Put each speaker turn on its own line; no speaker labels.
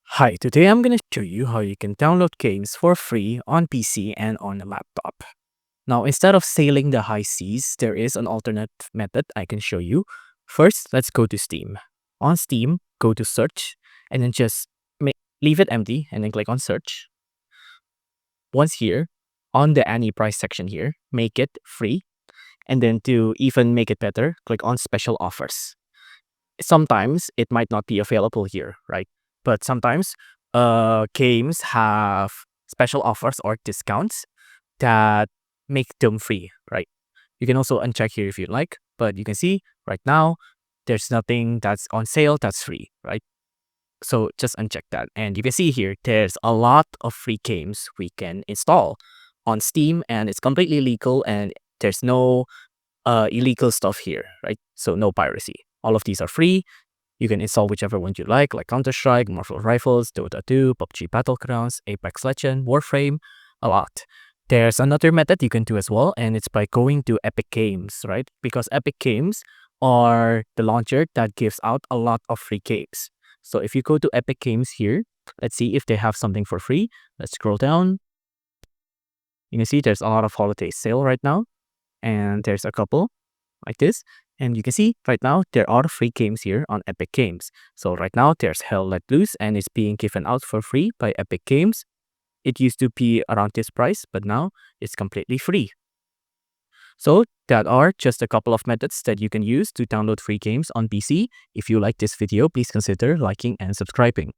Hi, today I'm going to show you how you can download games for free on PC and on a laptop. Now, instead of sailing the high seas, there is an alternate method I can show you. First, let's go to Steam. On Steam, go to search and then just leave it empty and then click on search. Once here, on the any price section here, make it free. And then to even make it better, click on special offers. Sometimes it might not be available here, right? But sometimes games have special offers or discounts that make them free, right? You can also uncheck here if you like, but you can see right now there's nothing that's on sale that's free, right? So just uncheck that. And you can see here there's a lot of free games we can install on Steam, and it's completely legal and there's no illegal stuff here, right? So no piracy. All of these are free. You can install whichever one you like Counter-Strike, Marvel Rifles, Dota 2, PUBG Battlegrounds, Apex Legends, Warframe, a lot. There's another method you can do as well, and it's by going to Epic Games, right? Because Epic Games are the launcher that gives out a lot of free games. So if you go to Epic Games here, let's see if they have something for free. Let's scroll down. You can see there's a lot of holiday sale right now, and there's a couple like this. And you can see right now there are free games here on Epic Games. So right now there's Hell Let Loose and it's being given out for free by Epic Games. It used to be around this price, but now it's completely free. So that are just a couple of methods that you can use to download free games on PC. If you like this video, please consider liking and subscribing.